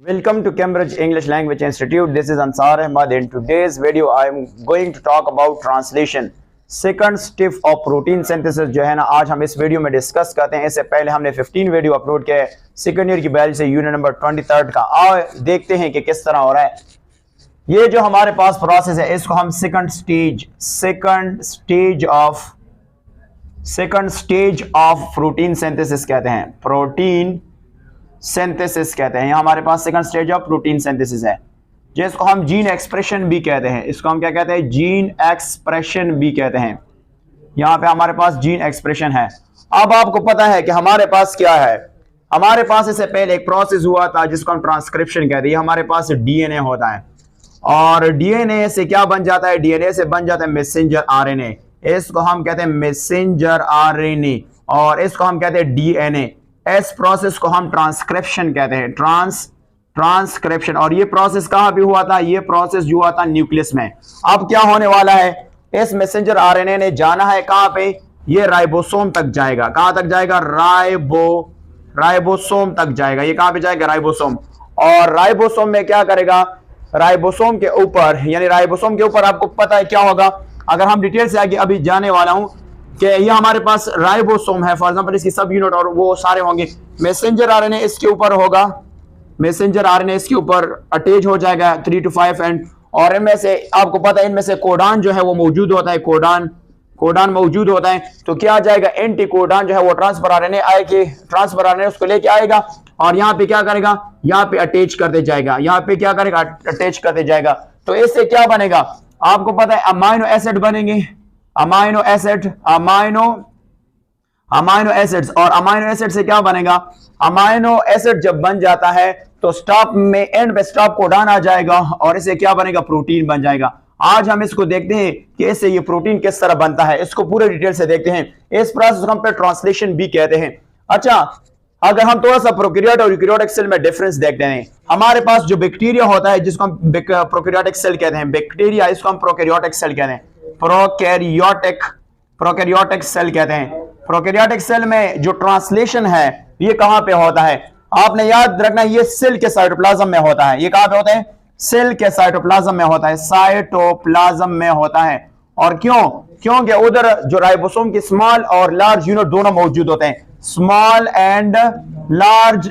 Welcome to Cambridge English Language Institute. This is Ansar Ahmad. In today's video, I am going to talk about translation. Second step of protein synthesis जो है ना आज हम इस video में discuss करते हैं। इससे पहले हमने 15 वीडियो अपलोड किए सेकेंड ईयर की बायोलॉजी से यूनिट नंबर 23 का। आओ देखते हैं कि किस तरह हो रहा है। ये जो हमारे पास प्रोसेस है इसको हम second stage of protein synthesis कहते हैं। प्रोटीन सिंथेसिस कहते हैं। यहाँ हमारे पास second stage of protein synthesis है जिसको हम जीन एक्सप्रेशन भी कहते हैं। इसको हम क्या कहते हैं? जीन एक्सप्रेशन भी कहते हैं। यहाँ पे हमारे पास जीन एक्सप्रेशन है। अब आपको पता है कि हमारे पास क्या है। हमारे पास इससे पहले एक प्रोसेस हुआ था जिसको हम ट्रांसक्रिप्शन कहते हैं। हमारे पास डीएनए होता है और डीएनए से क्या बन जाता है? डीएनए से बन जाता है मैसेंजर आरएनए। इसको हम कहते हैं मैसेंजर आरएनए और इसको हम कहते हैं डीएनए। इस प्रोसेस को हम ट्रांसक्रिप्शन कहते हैं। ट्रांसक्रिप्शन। और ये प्रोसेस कहां पे हुआ था? ये प्रोसेस जो हुआ था न्यूक्लियस में। अब क्या होने वाला है? इस मैसेंजर आरएनए ने जाना है कहां पे? ये राइबोसोम तक जाएगा। कहां तक जाएगा? राइबोसोम तक जाएगा। ये कहां पे जाएगा? राइबोसोम। और राइबोसोम में क्या करेगा? राइबोसोम के ऊपर, यानी राइबोसोम के ऊपर आपको पता है क्या होगा? अगर हम डिटेल से आगे अभी जाने वाला हूं कि ये हमारे पास राइबोसोम है, फॉर एग्जांपल इसकी सब यूनिट और वो सारे होंगे। मैसेंजर आरएनए इसके ऊपर होगा। मैसेंजर आरएनए इसके ऊपर अटैच हो जाएगा 3 to 5 एंड। और इनमें से आपको पता है इनमें से कोडान जो है वो मौजूद होता है। कोडान मौजूद होता है तो क्या आ जाएगा? एंटी कोडान जो है वो ट्रांसफर आरएनए उसको लेके आएगा और यहाँ पे क्या करेगा? यहाँ पे अटैच करते जाएगा। यहाँ पे क्या करेगा? अटैच करते जाएगा। तो इससे क्या बनेगा? आपको पता है अमाइनो एसिड बनेंगे। Amino acids. और अमाइनो एसिड से क्या बनेगा? अमाइनो एसिड जब बन जाता है तो स्टॉप में एंड पे स्टॉप कोडान आ जाएगा और इसे क्या बनेगा? प्रोटीन बन जाएगा। आज हम इसको देखते हैं कि इससे ये प्रोटीन किस तरह बनता है। इसको पूरे डिटेल से देखते हैं। इस प्रोसेस को हम पे ट्रांसलेशन भी कहते हैं। अच्छा, अगर हम थोड़ा सा प्रोकैरियोट और यूकैरियोटिक सेल में डिफरेंस देखते हैं, हमारे पास जो बैक्टीरिया होता है जिसको हम प्रोकैरियोटिक सेल कहते हैं, बैक्टीरिया इसको हम प्रोकैरियोटिक सेल कहते हैं। प्रोकैरियोटिक सेल कहते हैं। प्रोकैरियोटिक सेल में जो ट्रांसलेशन है ये कहां पे होता है? आपने याद रखना ये सेल के साइटोप्लाज्म में होता है। ये कहां पे होता है? सेल के साइटोप्लाज्म में होता है। साइटोप्लाज्म में होता है। और क्योंकि उधर जो राइबोसोम की स्मॉल और लार्ज यूनिट दोनों मौजूद होते हैं। स्मॉल एंड लार्ज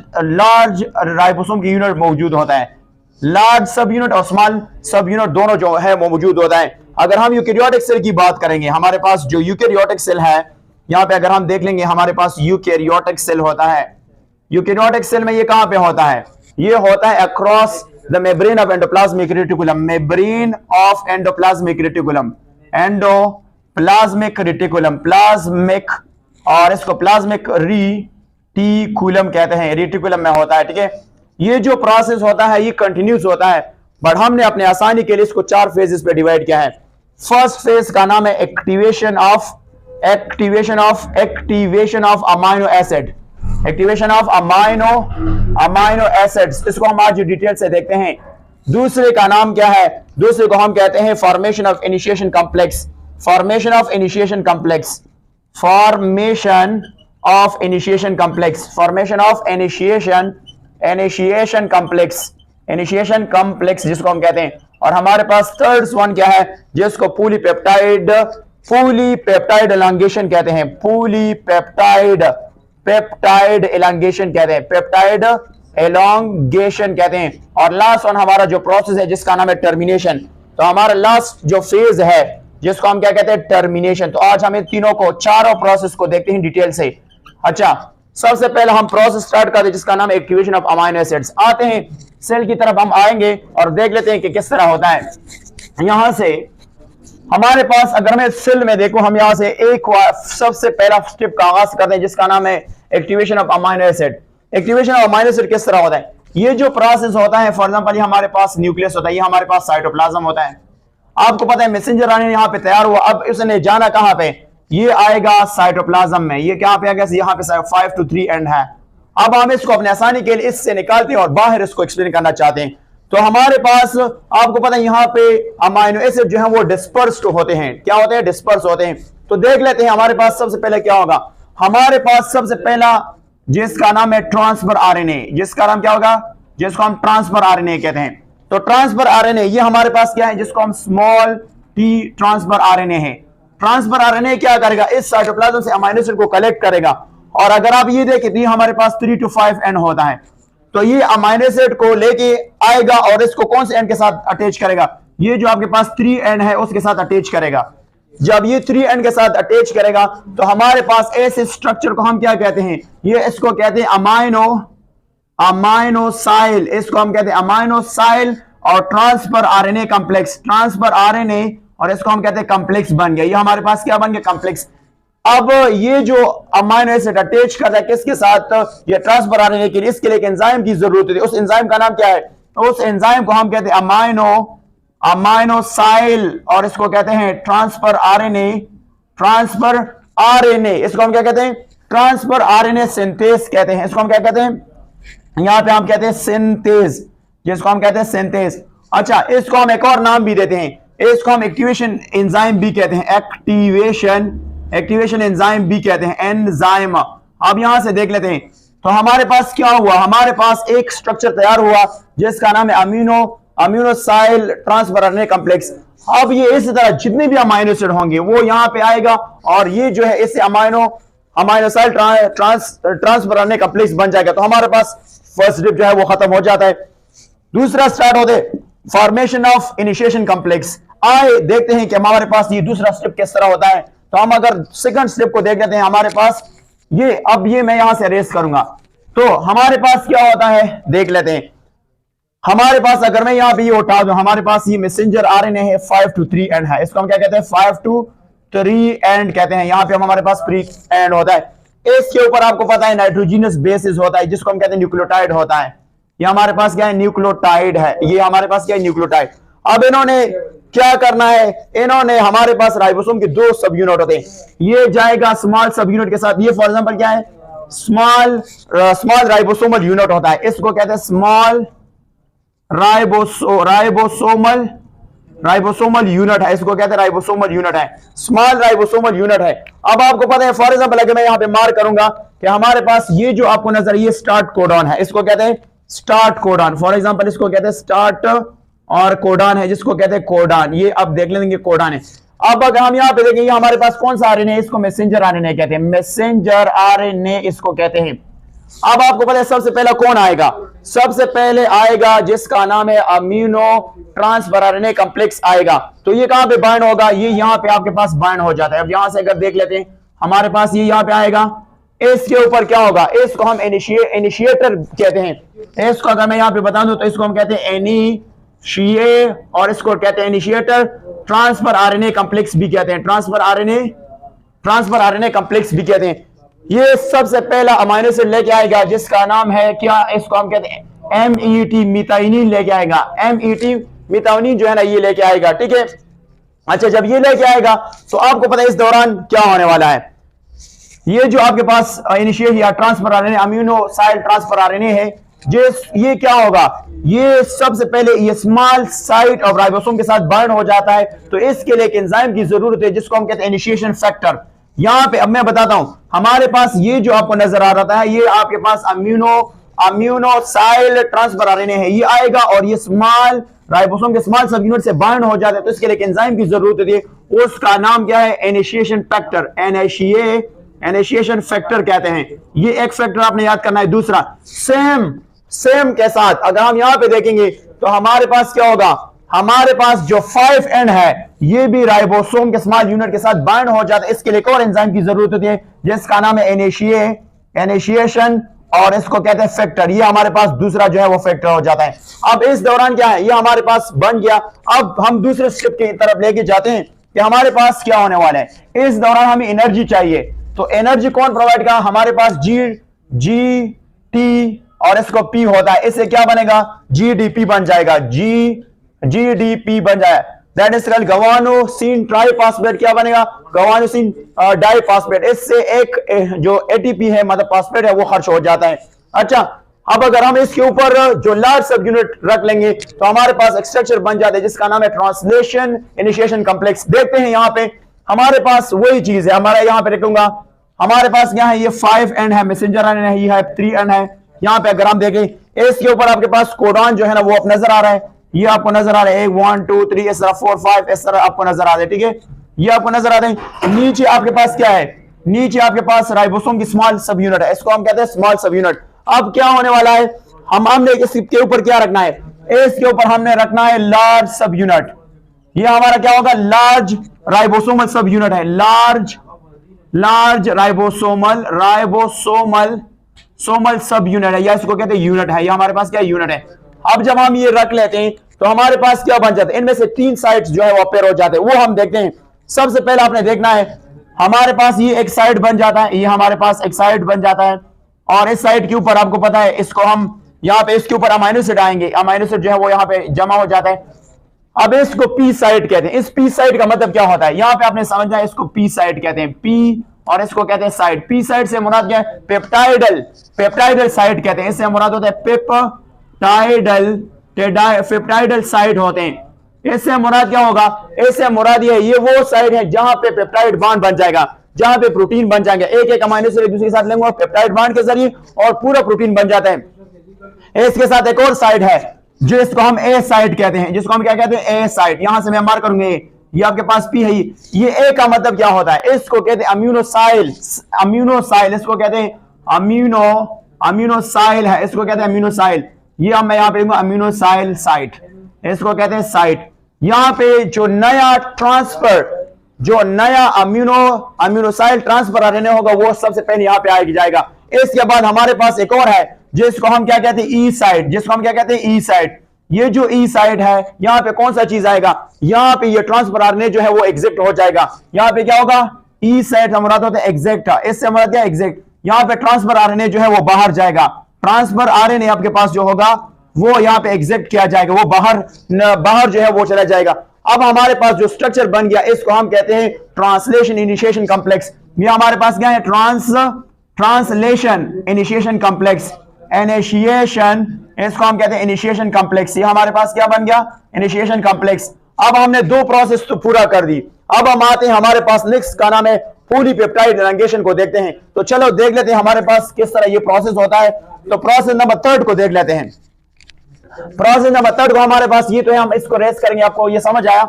राइबोसोम की यूनिट मौजूद होता है। लार्ज सब यूनिट और स्मॉल सब यूनिट दोनों जो है वो मौजूद होता है। अगर हम यूकैरियोटिक सेल की बात करेंगे, हमारे पास जो यूकैरियोटिक सेल है यहां पे अगर हम देख लेंगे हमारे पास यूकैरियोटिक सेल होता है। यूकैरियोटिक सेल में ये कहां पे होता है? ये होता है across the membrane of endoplasmic reticulum. Membrane of endoplasmic reticulum. Endoplasmic reticulum. Plasmic और इसको प्लाज्मिक रेटिकुलम कहते हैं। रेटिकुलम में होता है। ठीक है, ये जो प्रोसेस होता है ये कंटिन्यूस होता है बट हमने अपने आसानी के लिए इसको 4 फेजेस पे डिवाइड किया है। फर्स्ट फेज का नाम है activation of amino acid. Activation of amino acids, इसको हम आज डिटेल से देखते हैं। दूसरे का नाम क्या है? दूसरे को हम कहते हैं formation of initiation complex. Formation of initiation complex जिसको हम कहते हैं। और हमारे पास थर्ड वन क्या है? जिसको पॉलीपेप्टाइड एलांगेशन कहते हैं। पेप्टाइड एलांगेशन कहते हैं। पेप्टाइड एलांगेशन कहते हैं। और लास्ट वन हमारा जो प्रोसेस है जिसका नाम है टर्मिनेशन। तो हमारा लास्ट जो फेज है जिसको हम क्या कहते हैं? टर्मिनेशन। तो आज हम इन चारों प्रोसेस को देखते हैं डिटेल से। अच्छा, सबसे पहले हम प्रोसेस स्टार्ट करते हैं जिसका नाम है एक्टिवेशन ऑफ अमाइनो एसिड्स। आते हैं सेल की तरफ, हम आएंगे और देख लेते हैं कि किस तरह होता है। यहां से हमारे पास अगर मैं सेल में देखूं, हम यहां से एक सबसे पहला स्टेप का आगाज करते हैं जिसका नाम है activation of amino acid. Activation of amino acid किस तरह होता है? ये जो प्रोसेस होता है, फॉर एग्जांपल हमारे पास न्यूक्लियस होता है, ये हमारे पास साइटोप्लाज्म होता है। आपको पता है मैसेंजर आरएनए यहाँ पे तैयार हुआ। अब इसने जाना कहां पे? ये आएगा साइटोप्लाज्म में। ये क्या पे आएगा? यहाँ पे 5 to 3 एंड है। अब हम इसको अपने आसानी के लिए इससे निकालते हैं और बाहर इसको एक्सप्लेन करना चाहते हैं। तो हमारे पास आपको पता है यहाँ पे अमाइनो एसिड जो है वो डिस्पर्स्ड होते हैं। क्या होते हैं? डिस्पर्स होते हैं। तो देख लेते हैं हमारे पास सबसे पहले क्या होगा। हमारे पास सबसे पहला जिसका नाम है ट्रांसफर आरएनए, जिसका नाम क्या होगा? जिसको हम ट्रांसफर आरएनए कहते हैं। तो ट्रांसफर आरएनए ये हमारे पास क्या है, जिसको हम स्मॉल टी ट्रांसफर आरएनए है। ट्रांसफर आरएनए क्या करेगा, इस साइटोप्लाज्म से अमीनो एसिड को कलेक्ट करेगा, और अगर आप ये देखें तो हमारे पास 3 to 5 एंड होता है, तो ये अमीनो एसिड को लेके आएगा और इसको कौन से एंड के साथ अटैच करेगा, ये जो आपके पास 3 एंड है उसके साथ अटैच करेगा। जब ये 3 एंड के साथ अटैच करेगा तो हमारे पास ऐसे स्ट्रक्चर को हम क्या कहते हैं, ये इसको कहते हैं अमाइनोसाइल, इसको हम कहते हैं अमाइनोसाइल और transfer RNA complex, transfer RNA और इसको हम कहते हैं कॉम्प्लेक्स बन गया। ये हमारे पास क्या बन गया, कॉम्प्लेक्स। अब ये जो अमाइनो एसिड अटैच कर रहा है किसके साथ, ये ट्रांसफर आरएनए के लिए, इसके लिए एक एंजाइम की जरूरत है। उस एंजाइम का नाम क्या है, उस एंजाइम को हम कहते हैं अमाइनोसाइल और इसको कहते हैं ट्रांसफर आरएनए, ट्रांसफर आरएनए, इसको हम क्या कहते हैं, ट्रांसफर आरएनए सिंथेज कहते हैं। इसको हम क्या कहते हैं, यहां पे हम कहते हैं सिंथेज, जिसको हम कहते हैं सिंथेज। अच्छा, इसको हम एक और नाम भी देते हैं, इसको हम एक्टिवेशन एंजाइम भी कहते हैं, एक्टिवेशन एंजाइम भी कहते हैं, एंजाइम। अब यहां से देख लेते हैं, तो हमारे पास क्या हुआ, हमारे पास एक स्ट्रक्चर तैयार हुआ जिसका नाम है अमीनोसाइल ट्रांसफर आरएनए कॉम्प्लेक्स। अब ये इसी तरह जितने भी अमीनो एसिड होंगे वो यहां पे आएगा और ये जो है इससे अमीनोसाइल ट्रांसफर आरएनए कॉम्प्लेक्स बन जाएगा। तो हमारे पास फर्स्ट स्टेप जो है वो खत्म हो जाता है। दूसरा स्टार्ट होते फॉर्मेशन ऑफ इनिशिएशन कॉम्प्लेक्स। आए देखते हैं कि हमारे पास ये दूसरा स्टेप किस तरह होता है। तो हम अगर सेकंड स्टेप को देख लेते हैं, हमारे पास ये, अब ये मैं यहां से रेस करूंगा, तो हमारे पास क्या होता है देख लेते हैं। हमारे पास अगर मैं यहां पे ये उठा दूं, हमारे पास ये मैसेंजर आरएनए है 5 to 3 एंड है, इसको हम क्या कहते हैं 5 to 3 एंड कहते हैं। यहां पे हमारे पास प्री एंड होता है, इसके ऊपर आपको पता है नाइट्रोजिनस बेसिस होता है जिसको हम कहते हैं न्यूक्लियोटाइड होता है। ये हमारे पास क्या है, न्यूक्लियोटाइड है, ये हमारे पास क्या है, न्यूक्लियोटाइड। अब इन्होंने क्या करना है, इन्होंने हमारे पास राइबोसोम के 2 सब यूनिट होते हैं, ये जाएगा स्मॉल सब यूनिट के साथ। ये फॉर एग्जांपल क्या है, स्मॉल राइबोसोमल यूनिट होता है, इसको कहते हैं स्मॉल राइबोसोमल यूनिट है, इसको कहते हैं राइबोसोमल यूनिट है, स्मॉल राइबोसोमल यूनिट है। अब आपको पता है फॉर एग्जांपल अगर मैं यहां पे मार्क करूंगा कि हमारे पास ये जो आपको नजर, ये स्टार्ट कोडॉन है, इसको कहते हैं स्टार्ट कोडॉन। फॉर एग्जांपल इसको कहते हैं स्टार्ट और कोडॉन है, जिसको कहते हैं कोडॉन। ये अब देख लेंगे कोडॉन है। अब अगर हम यहां पे देखेंगे हमारे पास कौन सा आरएनए, इसको मैसेंजर आरएनए कहते हैं, मैसेंजर आरएनए इसको कहते हैं। अब आपको पता है सबसे पहला कौन आएगा, सबसे पहले आएगा जिसका नाम है अमीनो ट्रांसफर आरएनए कॉम्प्लेक्स आएगा। तो ये कहां पे बाइंड होगा, ये यहां पे आपके पास बाइंड हो जाता है। अब यहां से अगर देख लेते हैं हमारे पास ये यहां पे आएगा, इसके ऊपर क्या होगा, इसको हम इनिशिएटर कहते हैं। इसको अगर मैं यहां पे बता दूं तो इसको हम कहते हैं इनिशिए और इसको कहते हैं इनिशिएटर। ट्रांसफर आरएनए कॉम्प्लेक्स भी कहते हैं, ट्रांसफर आरएनए कॉम्प्लेक्स भी कहते हैं। ये सबसे पहला अमीनो एसिड लेके आएगा जिसका नाम है क्या, इसको हम कहते हैं MET मिथाइनिन लेके आएगा, MET मिथाइनिन जो है ना ये लेके आएगा, ठीक है। अच्छा, जब ये लेके आएगा तो आपको पता है इस दौरान क्या होने वाला है, ये जो आपके पास इनिशिएट या transfer RNA aminoacyl transfer RNA है, ये क्या होगा, ये सबसे पहले ये स्मॉल साइट ऑफ राइबोसोम के साथ बाइंड हो जाता है। तो इसके लिए एक एंजाइम की जरूरत है जिसको हम कहते हैं इनिशिएशन फैक्टर। यहां पे अब मैं बताता हूं, हमारे पास ये जो आपको नजर आ रहा है, ये आपके पास अमीनोसाइल ट्रांसफर आरएनए है, ये आएगा और ये स्मॉल राइबोसोम के स्मॉल सब यूनिट से बाइंड हो जाता है। तो इसके लिए एक एंजाइम की जरूरत है, उसका नाम क्या है, इनिशिएशन फैक्टर, इनिशिएशन फैक्टर कहते हैं। ये एक फैक्टर आपने याद करना है। दूसरा सेम के साथ अगर हम यहां पे देखेंगे तो हमारे पास क्या होगा, हमारे पास जो 5 एंड है ये भी राइबोसोम के स्मॉल यूनिट के साथ बाइंड हो जाता है। इसके लिए एक और एंजाइम की जरूरत होती है जिसका नाम है इनिशिएशन और इसको कहते हैं फैक्टर। ये हमारे पास दूसरा जो है वो फैक्टर हो जाता है। अब इस दौरान क्या है, ये हमारे पास बन गया। अब हम दूसरे स्टेप की तरफ लेके जाते हैं कि हमारे पास क्या होने वाला है। इस दौरान हमें एनर्जी चाहिए, तो एनर्जी कौन प्रोवाइड करा, हमारे पास GT और इसको P होता है, इससे क्या बनेगा, GDP बन जाएगा, GDP बन जाए, दैट इज कॉल्ड गवानोसिन ट्राइफॉस्फेट। क्या बनेगा, गवानोसिन डाइफॉस्फेट। इससे एक जो ATP है मतलब फॉस्फेट है वो खर्च हो जाता है। अच्छा, अब अगर हम इसके ऊपर जो लार्ज सब यूनिट रख लेंगे तो हमारे पास एक स्ट्रक्चर बन जाता है जिसका नाम है ट्रांसलेशन इनिशिएशन कॉम्प्लेक्स। देखते हैं यहां पे हमारे पास वही चीज है, हमारा यहां पे रखूंगा, हमारे पास क्या है, ये 5 एंड है, मैसेंजर एंड है, ये है 3 एंड है। यहां पे अगर हम देखें एस के ऊपर आपके पास कोडॉन जो है ना वो आप नजर आ रहा है, ये आपको नजर आ रहा है 1 1 2 3 इस तरह 4 5 इस तरह आपको नजर आ रहा है, ठीक है, ये आपको नजर आ रहे हैं। नीचे आपके पास क्या है, नीचे आपके पास राइबोसोम की स्मॉल सब यूनिट है, इसको हम कहते हैं स्मॉल सब यूनिट। अब क्या होने वाला है, हमने इसके ऊपर क्या रखना है, एस के ऊपर हमने रखना है लार्ज सब यूनिट। ये हमारा क्या होगा, लार्ज राइबोसोमल सब यूनिट है, लार्ज राइबोसोमल सब यूनिट है, या इसको कहते हैं यूनिट है, ये हमारे पास क्या यूनिट है। अब जब हम ये रख लेते हैं तो हमारे पास क्या बन जाता है, इनमें से 3 साइड्स जो है वो अपेयर हो जाते हैं, वो हम देखते हैं। सबसे पहले आपने देखना है हमारे पास ये एक साइड बन जाता है, ये हमारे पास एक साइड बन जाता है, और इस साइड के ऊपर आपको पता है इसको हम यहाँ पे इसके ऊपर अमाइनो एसिड आएंगे, अमाइनो एसिड जो है वो यहाँ पे जमा हो जाता है। अब इसको पी साइड कहते हैं। इस पी साइड का मतलब क्या होता है, यहां पे आपने समझना है, इसको पी साइड कहते हैं, पी और इसको कहते हैं साइड। पी साइड से मुराद क्या है, पेप्टाइडल साइड कहते हैं, इससे मुराद होता है पेप्टाइडल साइड होते हैं। इससे मुराद क्या होगा, इससे मुराद ये वो साइड है जहां पे पेप्टाइड बॉन्ड बन जाएगा, जहां पे प्रोटीन बन जाएंगे, एक एक अमाइनो एसिड एक दूसरे के साथ लेंगे और पेप्टाइड बॉन्ड के जरिए और पूरा प्रोटीन बन जाता है। इसके साथ एक और साइड है जो इसको हम ए साइड कहते हैं, जिसको हम क्या कहते हैं, ए साइड। यहां से मैं मार्क करूंगा, ये आपके पास पी है, ये ए का मतलब क्या होता है, इसको कहते हैं अम्यूनोसाइल, इसको कहते हैं अम्यूनोसाइल है, इसको कहते हैं अम्यूनोसाइल। ये अब मैं यहां पे अम्यूनोसाइल साइट, इसको कहते हैं साइट। यहां पे जो नया अम्यूनोसाइल ट्रांसफर आरएनए होगा वो सबसे पहले यहां पे आ जाएगा। इसके बाद हमारे पास एक और है जिसको हम क्या कहते हैं, ई साइड, जिसको हम क्या कहते हैं, ई साइड। ये जो ई साइड है, यहां पे कौन सा चीज आएगा, यहां पे ये ट्रांसफर आरएनए जो है वो एग्जिट हो जाएगा। यहां पे क्या होगा, ई साइड का मुराद होता है एग्जिट, इससे मुराद क्या, एग्जिट। यहां पे ट्रांसफर आरएनए जो है वो बाहर जाएगा, ट्रांसफर आरएनए आपके पास जो होगा वो यहां पे एग्जिट किया जाएगा, वो बाहर जो है वो चला जाएगा। अब हमारे पास जो स्ट्रक्चर बन गया इसको हम कहते हैं ट्रांसलेशन इनिशिएशन कॉम्प्लेक्स। ये हमारे पास क्या है, ट्रांसलेशन इनिशिएशन कॉम्प्लेक्स, इनिशिएशन, इसको हम कहते हैं इनिशिएशन कॉम्प्लेक्स। ये हमारे पास क्या बन गया, इनिशिएशन कॉम्प्लेक्स। अब हमने 2 प्रोसेस तो पूरा कर दी, अब हम आते हैं हमारे पास नेक्स्ट का नाम है पॉलीपेप्टाइड एलांगेशन को देखते हैं। तो चलो देख लेते हैं हमारे पास किस तरह ये प्रोसेस होता है। तो प्रोसेस नंबर 3 को देख लेते हैं। प्रोसेस नंबर 3 को हमारे पास ये तो है, हम इसको रेस करेंगे, आपको ये समझ आया।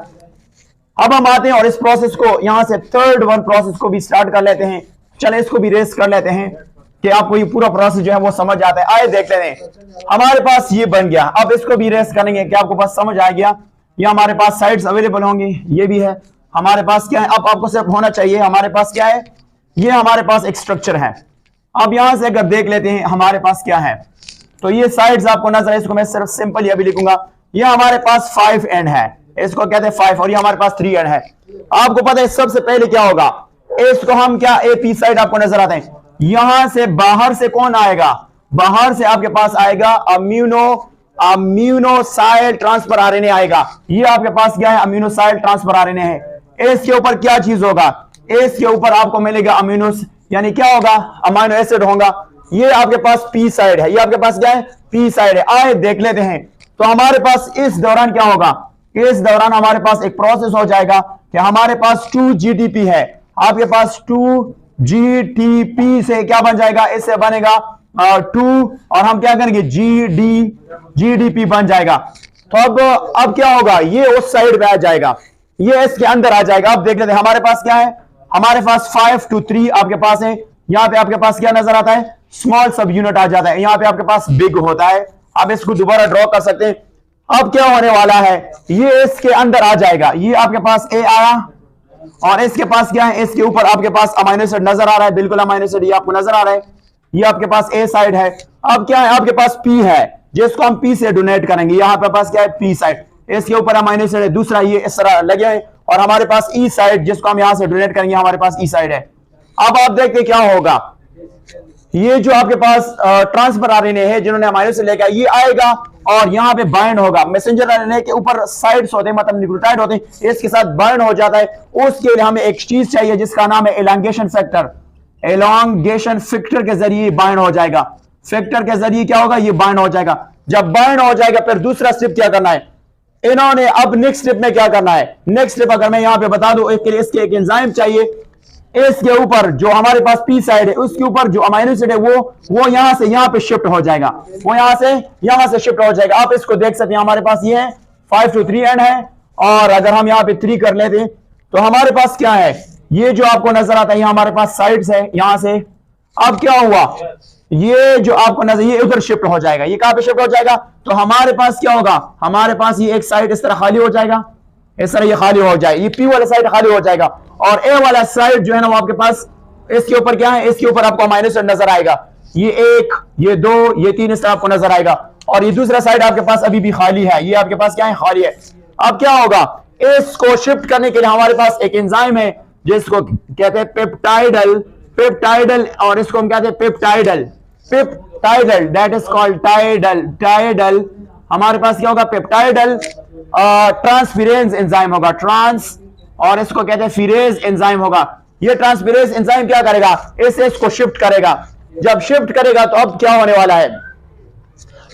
अब हम आते हैं और इस प्रोसेस को यहां से 3rd वन प्रोसेस को भी स्टार्ट कर लेते हैं। चले इसको भी रेस कर लेते हैं कि आपको ये पूरा प्रोसेस जो है वो समझ आता है। आए देख लेते हैं, हमारे पास ये बन गया। अब इसको भी रेस करेंगे कि आपको बस समझ आ गया। ये हमारे पास साइड्स अवेलेबल होंगी, ये भी है हमारे पास। क्या है, अब आपको सिर्फ होना चाहिए हमारे पास क्या है, ये हमारे पास एक स्ट्रक्चर है। अब यहां से अगर देख लेते हैं हमारे पास क्या है, तो ये साइड्स आपको नजर है, इसको मैं सिर्फ सिंपल ये भी लिखूंगा। ये हमारे पास 5 एंड है, इसको कहते हैं 5, और ये हमारे पास 3 एंड है। आपको पता है सबसे पहले क्या होगा, इसको हम क्या, ए पी साइड आपको नजर आते हैं। यहां से बाहर से कौन आएगा, बाहर से आपके पास आएगा अम्यूनोसाइल ट्रांसफर आरएनए आएगा। ये आपके पास क्या है, अम्यूनोसाइल ट्रांसफर आरएनए है। इसके ऊपर क्या चीज होगा, इसके ऊपर आपको मिलेगा अम्यूनोस, यानी क्या होगा, अमाइनो एसिड होगा। ये आपके पास पी साइड है, ये आपके पास क्या है, पी साइड है। आए देख लेते हैं। तो हमारे पास इस दौरान क्या होगा, इस दौरान हमारे पास एक प्रोसेस हो जाएगा कि हमारे पास 2GTP है, आपके पास 2GTP से क्या बन जाएगा, इससे बनेगा 2 और हम क्या करेंगे, GDP बन जाएगा। तो अब क्या होगा, ये उस साइड पे आ जाएगा, ये इसके अंदर आ जाएगा। अब देख लेते हैं हमारे पास क्या है, हमारे पास 5 to 3 आपके पास है। यहां पे आपके पास क्या नजर आता है, स्मॉल सब यूनिट आ जाता है, यहां पे आपके पास बिग होता है। आप इसको दोबारा ड्रॉ कर सकते हैं। अब क्या होने वाला है, ये इसके अंदर आ जाएगा, ये आपके पास ए आया और इसके पास क्या है, इसके ऊपर आपके पास अमाइनो एसिड नजर आ रहा है, बिल्कुल अमाइनो एसिड ये आपको नजर आ रहा है। ये आपके पास ए साइड है। अब क्या है, आपके पास पी है जिसको हम पी से डोनेट करेंगे। यहां पे पास क्या है, पी साइड, इसके ऊपर अमाइनो एसिड है, दूसरा ये इस तरह लगे हैं, और हमारे पास ई साइड जिसको हम यहां से डोनेट करेंगे, हमारे पास ई साइड है। अब आप देखते क्या होगा, ये जो आपके पास ट्रांसफर आरएनए है जिन्होंने अमाइनो एसिड लेकर, ये आएगा और यहां पे बाइंड होगा। मैसेंजर आरएनए के ऊपर साइड्स होते हैं, मतलब न्यूक्लियोटाइड होते हैं, इसके साथ बाइंड हो जाता है। उसके लिए हमें एक चीज चाहिए जिसका नाम है एलांगेशन फैक्टर। एलांगेशन फैक्टर के जरिए बाइंड हो जाएगा, फैक्टर के जरिए क्या होगा, ये बाइंड हो जाएगा। जब बाइंड हो जाएगा फिर दूसरा स्टेप क्या करना है, इन्होंने अब नेक्स्ट स्टेप में क्या करना है, नेक्स्ट स्टेप अगर मैं यहां पे बता दूं, इसके लिए इसके एक एंजाइम चाहिए। इसके ऊपर जो हमारे पास पी साइड है उसके ऊपर जो अमीनो एसिड है वो यहां से यहां पे शिफ्ट हो जाएगा, वो यहां से शिफ्ट हो जाएगा। आप इसको देख सकते हैं, हमारे पास ये है 5 to 3 एंड है, और अगर हम यहाँ पे 3 कर लेते तो हमारे पास क्या है, ये जो आपको नजर आता है ये हमारे पास साइड्स है यहां से। अब क्या हुआ, ये जो आपको नजर ये उधर शिफ्ट हो जाएगा, ये कहां पे शिफ्ट हो जाएगा, तो हमारे पास क्या होगा, हमारे पास ये एक साइड इस तरह खाली हो जाएगा, इस तरह ये खाली हो जाए, ये पी वाला साइड खाली हो जाएगा, और ए वाला साइड जो है ना वो आपके पास इसके ऊपर क्या है, इसके ऊपर आपको अमीनो एसिड नजर आएगा, ये 1 ये 2 ये 3 इस तरह आपको नजर आएगा, और ये दूसरा साइड आपके पास अभी भी खाली है, ये आपके पास क्या है, खाली है। अब क्या होगा, इसको शिफ्ट करने के लिए हमारे पास एक एंजाइम है जिसको कहते हैं पेप्टाइडल, और इसको हम कहते हैं peptidyl, that is called tidal. हमारे पास क्या होगा, पेप्टाइडल ट्रांसफेरेज एंजाइम होगा, और इसको कहते हैं फिरेज एंजाइम होगा। ये ट्रांसफेरेज एंजाइम क्या करेगा, इसको शिफ्ट करेगा, जब शिफ्ट करेगा तो अब क्या होने वाला है,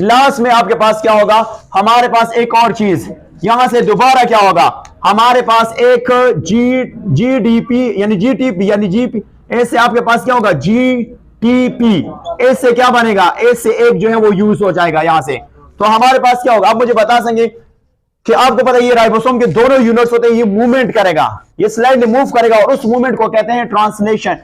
लास्ट में आपके पास क्या होगा, हमारे पास एक और चीज यहां से दोबारा क्या होगा, हमारे पास एक जीडीपी यानी जीटीपी यानी जीपी, इससे आपके पास क्या होगा, जीटीपी, इससे क्या बनेगा, इससे एक जो है वो यूज हो जाएगा यहां से। तो हमारे पास क्या होगा, आप मुझे बता सकेंगे कि आपको पता है ये राइबोसोम के दोनों यूनिट्स होते हैं, ये मूवमेंट करेगा, ये स्लाइडली मूव करेगा, और उस मूवमेंट को कहते हैं ट्रांसलोकेशन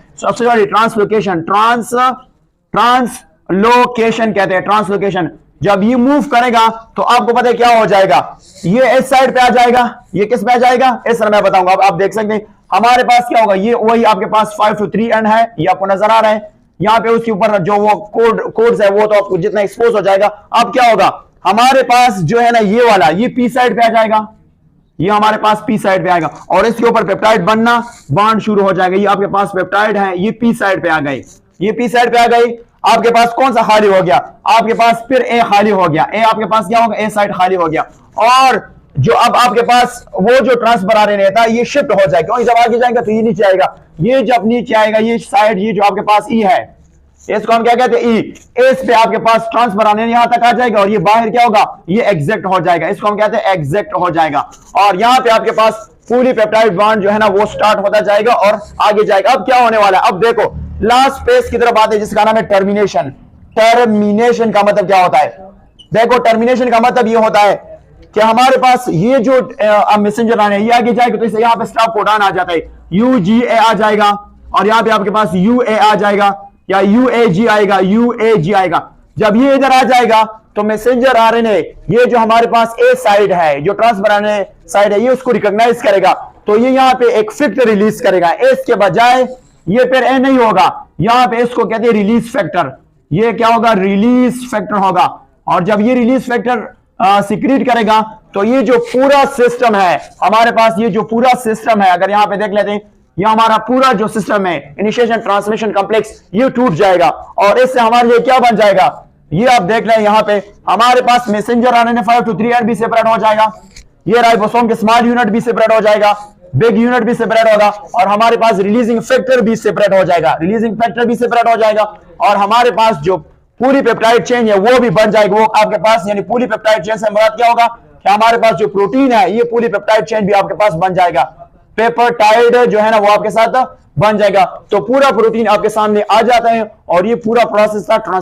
कहते हैं, ट्रांसलोकेशन। जब ये मूव करेगा तो आपको पता है क्या हो जाएगा, ये इस साइड पे आ जाएगा, ये किस पे आ जाएगा, इस तरह मैं बताऊंगा। आप देख सकते हैं हमारे पास क्या होगा, ये वही आपके पास 5 to 3 एंड है, ये आपको नजर आ रहा है, यहाँ पे उसके ऊपर जो वो कोड्स है वो तो आपको जितना एक्सपोज हो जाएगा। अब क्या होगा, हमारे पास जो है ना ये वाला, ये पी साइड पे आ जाएगा, ये हमारे पास पी साइड पे आएगा, और इसके ऊपर पेप्टाइड बनना बांड शुरू हो जाएगा। ये आपके पास पेप्टाइड है, ये पी साइड पे आ गई, ये पी साइड पे आ गई। आपके पास कौन सा खाली हो गया, आपके पास फिर ए खाली हो गया, ए आपके पास क्या होगा, ए साइड खाली हो गया, और जो अब आपके पास वो जो ट्रांसफर आ रहे था ये शिफ्ट हो जाएगा, और जब आगे जाएगा तो ये नीचे आएगा, ये जब नीचे आएगा ये साइड, ये जो आपके पास ई है इसको हम क्या कहते हैं, ई, इस पे आपके पास ट्रांसफर आने यहां तक आ जाएगा, और ये बाहर क्या होगा, ये एग्जैक्ट हो जाएगा, इसको हम कहते हैं एग्जैक्ट हो जाएगा, और यहां पे आपके पास पॉलीपेप्टाइड बॉन्ड जो है ना वो स्टार्ट होता जाएगा और आगे जाएगा। अब क्या होने वाला है, अब देखो लास्ट फेज की तरफ आते हैं जिसका नाम है टर्मिनेशन। टर्मिनेशन का मतलब क्या होता है, देखो टर्मिनेशन का मतलब ये होता है कि हमारे पास ये जो मैसेंजर आने ये आगे जाएगा तो इसे यहाँ पे स्टॉप कोडान आ जाता है, UGA आ जाएगा, और यहाँ पे आपके पास UA आ जाएगा या UAG आएगा, UAG आएगा। जब ये इधर आ जाएगा तो मैसेंजर आरएनए ये जो हमारे पास ए साइड है, जो ट्रांसफर आरएनए साइड है, ये उसको रिकॉग्नाइज करेगा, तो ये यहाँ पे एक फैक्टर रिलीज करेगा, इसके बजाय ये फिर ए नहीं होगा, यहाँ पे इसको कहते हैं रिलीज फैक्टर। ये क्या होगा, रिलीज फैक्टर होगा, और जब ये रिलीज फैक्टर सिक्रीट करेगा तो ये जो पूरा सिस्टम है हमारे पास, ये जो पूरा सिस्टम है, अगर यहाँ पे देख लेते हैं, ये हमारा पूरा जो सिस्टम है इनिशिएशन ट्रांसलेशन कॉम्प्लेक्स, ये टूट जाएगा, और इससे हमारे लिए क्या बन जाएगा, ये आप देख लें यहाँ पे हमारे पास मैसेंजर आरएनए 5 to 3 भी सेपरेट हो जाएगा, ये राइबोसोम के स्मॉल यूनिट भी सेपरेट हो जाएगा, बिग यूनिट भी सेपरेट होगा, और हमारे पास रिलीजिंग फैक्टर भी सेपरेट हो जाएगा, और हमारे पास जो पूरी पेप्टाइड चेन है वो भी बन जाएगी। वो आपके पास यानी पूरी पेप्टाइड चेन से मुराद क्या होगा कि हमारे पास जो प्रोटीन है ये पूरी पेप्टाइड चेन भी आपके पास बन जाएगा, पेप्टाइड जो है ना वो आपके साथ बन जाएगा, तो पूरा प्रोटीन आपके सामने आ जाता है, और ये पूरा प्रोसेस था ट्रांसलेशन।